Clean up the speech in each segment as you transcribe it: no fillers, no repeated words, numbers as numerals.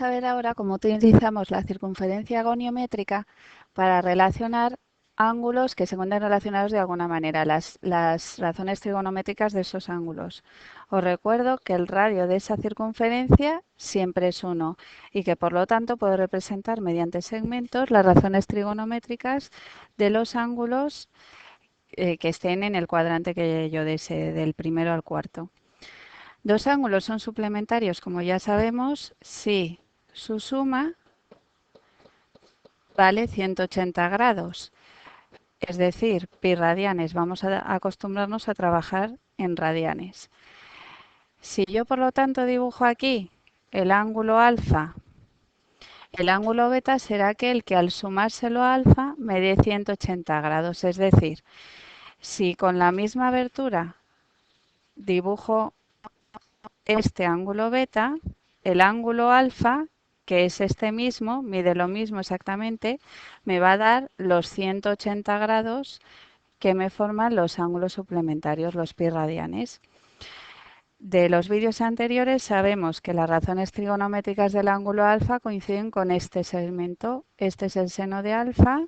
a ver ahora cómo utilizamos la circunferencia goniométrica para relacionar ángulos que se encuentran relacionados de alguna manera, las razones trigonométricas de esos ángulos. Os recuerdo que el radio de esa circunferencia siempre es 1 y que por lo tanto puedo representar mediante segmentos las razones trigonométricas de los ángulos que estén en el cuadrante que yo desee, del primero al cuarto. Dos ángulos son suplementarios, como ya sabemos, si su suma vale 180 grados, es decir, pi radianes. Vamos a acostumbrarnos a trabajar en radianes. Si yo, por lo tanto, dibujo aquí el ángulo alfa, el ángulo beta será aquel que al sumárselo a alfa me dé 180 grados. Es decir, si con la misma abertura dibujo este ángulo beta, el ángulo alfa, que es este mismo, mide lo mismo exactamente, me va a dar los 180 grados que me forman los ángulos suplementarios, los pi radianes. De los vídeos anteriores sabemos que las razones trigonométricas del ángulo alfa coinciden con este segmento. Este es el seno de alfa,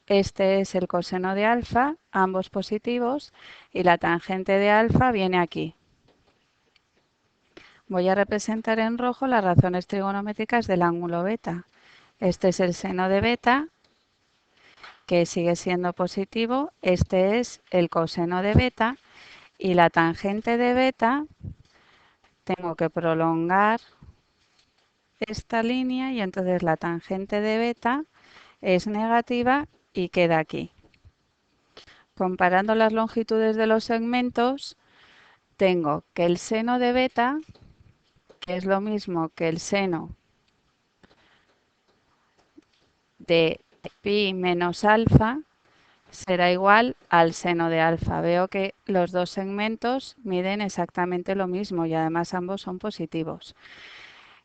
este es el coseno de alfa, ambos positivos, y la tangente de alfa viene aquí. Voy a representar en rojo las razones trigonométricas del ángulo beta. Este es el seno de beta, que sigue siendo positivo. Este es el coseno de beta. Y la tangente de beta, tengo que prolongar esta línea y entonces la tangente de beta es negativa y queda aquí. Comparando las longitudes de los segmentos, tengo que el seno de beta, que es lo mismo que el seno de pi menos alfa, será igual al seno de alfa. Veo que los dos segmentos miden exactamente lo mismo y además ambos son positivos.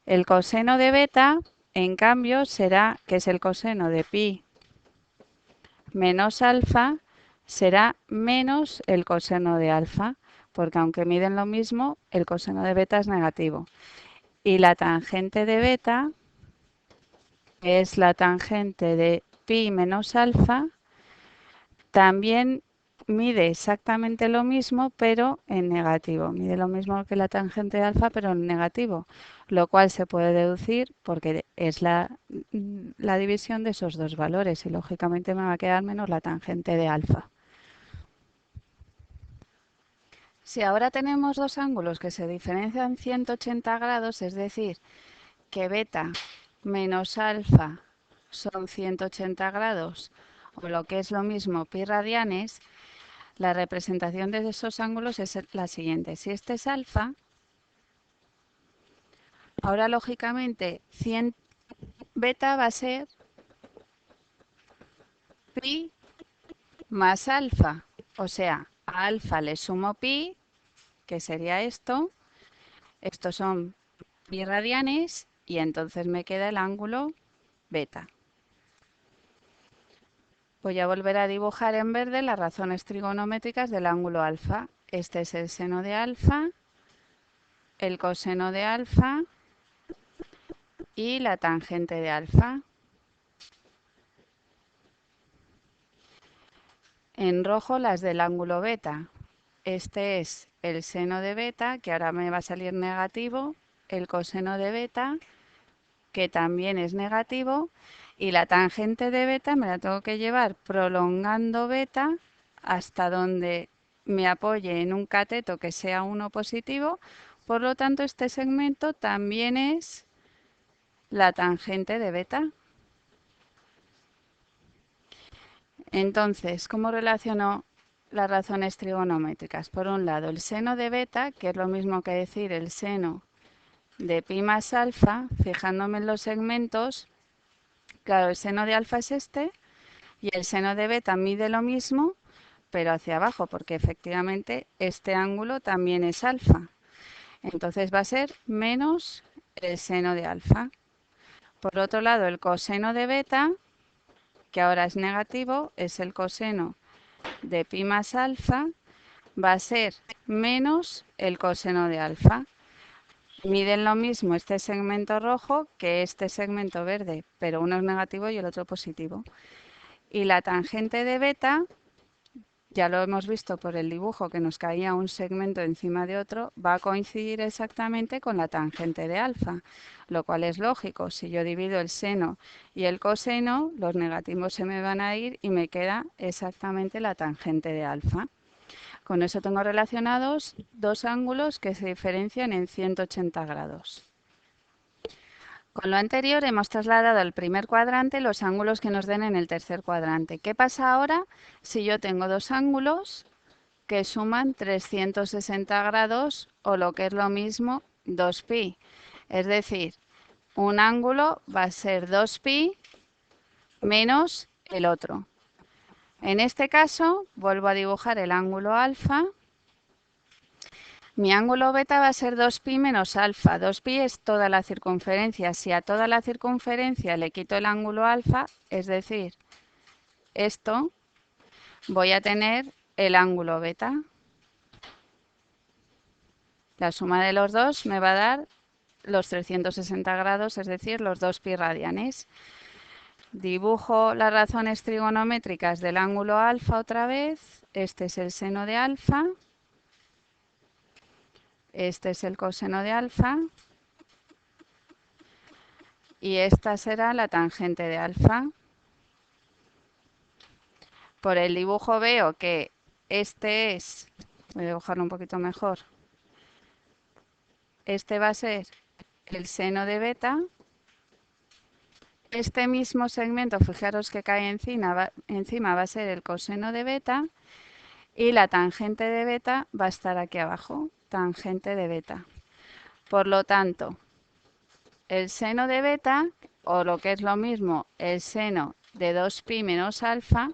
El coseno de beta, en cambio, será, que es el coseno de pi menos alfa, será menos el coseno de alfa, porque aunque miden lo mismo, el coseno de beta es negativo. Y la tangente de beta, que es la tangente de pi menos alfa, también mide exactamente lo mismo, pero en negativo. Mide lo mismo que la tangente de alfa, pero en negativo, lo cual se puede deducir porque es la división de esos dos valores y lógicamente me va a quedar menos la tangente de alfa. Si ahora tenemos dos ángulos que se diferencian 180 grados, es decir, que beta menos alfa son 180 grados, o lo que es lo mismo, pi radianes, la representación de esos ángulos es la siguiente. Si este es alfa, ahora lógicamente 100 beta va a ser pi más alfa. O sea, a alfa le sumo pi, que sería esto. Estos son pi radianes y entonces me queda el ángulo beta. Voy a volver a dibujar en verde las razones trigonométricas del ángulo alfa. Este es el seno de alfa, el coseno de alfa y la tangente de alfa. En rojo las del ángulo beta. Este es el seno de beta, que ahora me va a salir negativo, el coseno de beta, que también es negativo, y la tangente de beta me la tengo que llevar prolongando beta hasta donde me apoye en un cateto que sea 1 positivo. Por lo tanto, este segmento también es la tangente de beta. Entonces, ¿cómo relaciono las razones trigonométricas? Por un lado, el seno de beta, que es lo mismo que decir el seno de pi más alfa, fijándome en los segmentos, claro, el seno de alfa es este y el seno de beta mide lo mismo, pero hacia abajo, porque efectivamente este ángulo también es alfa. Entonces va a ser menos el seno de alfa. Por otro lado, el coseno de beta, que ahora es negativo, es el coseno de pi más alfa, va a ser menos el coseno de alfa. Miden lo mismo este segmento rojo que este segmento verde, pero uno es negativo y el otro positivo. Y la tangente de beta, ya lo hemos visto por el dibujo que nos caía un segmento encima de otro, va a coincidir exactamente con la tangente de alfa, lo cual es lógico. Si yo divido el seno y el coseno, los negativos se me van a ir y me queda exactamente la tangente de alfa. Con eso tengo relacionados dos ángulos que se diferencian en 180 grados. Con lo anterior hemos trasladado al primer cuadrante los ángulos que nos den en el tercer cuadrante. ¿Qué pasa ahora si yo tengo dos ángulos que suman 360 grados o lo que es lo mismo 2pi? Es decir, un ángulo va a ser 2pi menos el otro. En este caso, vuelvo a dibujar el ángulo alfa. Mi ángulo beta va a ser 2pi menos alfa. 2pi es toda la circunferencia. Si a toda la circunferencia le quito el ángulo alfa, es decir, esto, voy a tener el ángulo beta. La suma de los dos me va a dar los 360 grados, es decir, los 2pi radianes. Dibujo las razones trigonométricas del ángulo alfa otra vez. Este es el seno de alfa. Este es el coseno de alfa. Y esta será la tangente de alfa. Por el dibujo veo que este es, voy a dibujarlo un poquito mejor, este va a ser el seno de beta. Este mismo segmento, fijaros que cae encima va a ser el coseno de beta y la tangente de beta va a estar aquí abajo, tangente de beta. Por lo tanto, el seno de beta, o lo que es lo mismo, el seno de 2pi menos alfa,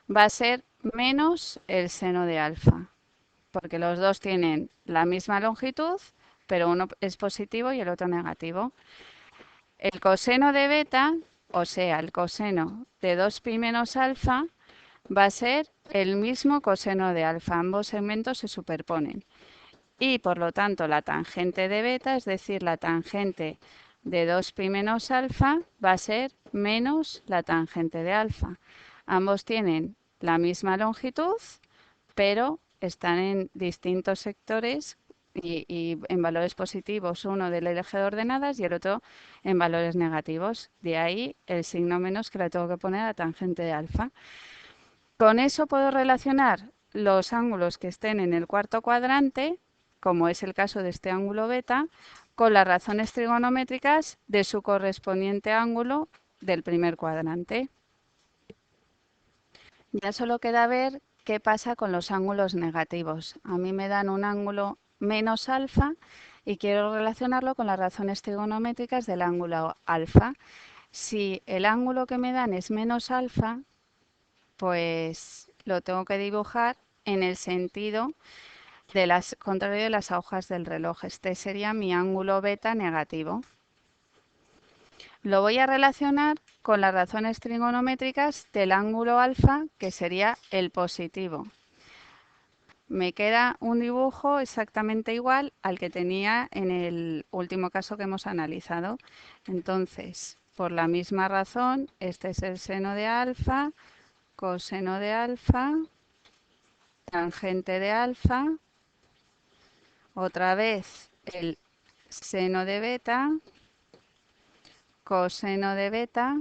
va a ser menos el seno de alfa, porque los dos tienen la misma longitud, pero uno es positivo y el otro negativo. El coseno de beta, o sea, el coseno de 2pi menos alfa, va a ser el mismo coseno de alfa. Ambos segmentos se superponen. Y por lo tanto, la tangente de beta, es decir, la tangente de 2pi menos alfa, va a ser menos la tangente de alfa. Ambos tienen la misma longitud, pero están en distintos sectores y en valores positivos, uno del eje de ordenadas y el otro en valores negativos. De ahí el signo menos que le tengo que poner a tangente de alfa. Con eso puedo relacionar los ángulos que estén en el cuarto cuadrante, como es el caso de este ángulo beta, con las razones trigonométricas de su correspondiente ángulo del primer cuadrante. Ya solo queda ver qué pasa con los ángulos negativos. A mí me dan un ángulo menos alfa y quiero relacionarlo con las razones trigonométricas del ángulo alfa. Si el ángulo que me dan es menos alfa, pues lo tengo que dibujar en el sentido de contrario de las agujas del reloj. Este sería mi ángulo beta negativo. Lo voy a relacionar con las razones trigonométricas del ángulo alfa, que sería el positivo. Me queda un dibujo exactamente igual al que tenía en el último caso que hemos analizado. Entonces, por la misma razón, este es el seno de alfa, coseno de alfa, tangente de alfa, otra vez el seno de beta, coseno de beta,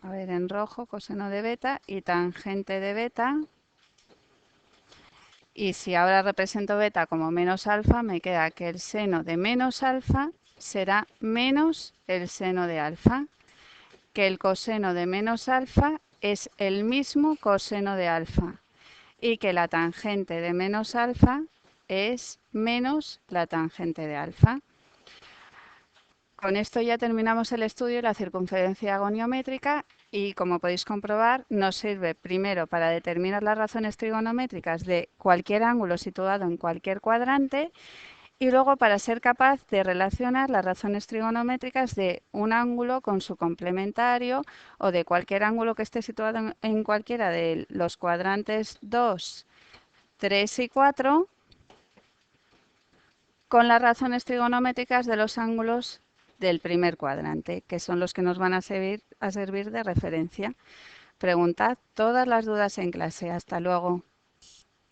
a ver en rojo, coseno de beta y tangente de beta. Y si ahora represento beta como menos alfa, me queda que el seno de menos alfa será menos el seno de alfa, que el coseno de menos alfa es el mismo coseno de alfa y que la tangente de menos alfa es menos la tangente de alfa. Con esto ya terminamos el estudio de la circunferencia agoniométrica y, como podéis comprobar, nos sirve primero para determinar las razones trigonométricas de cualquier ángulo situado en cualquier cuadrante y luego para ser capaz de relacionar las razones trigonométricas de un ángulo con su complementario o de cualquier ángulo que esté situado en cualquiera de los cuadrantes 2, 3 y 4 con las razones trigonométricas de los ángulos del primer cuadrante, que son los que nos van a servir de referencia. Preguntad todas las dudas en clase. Hasta luego.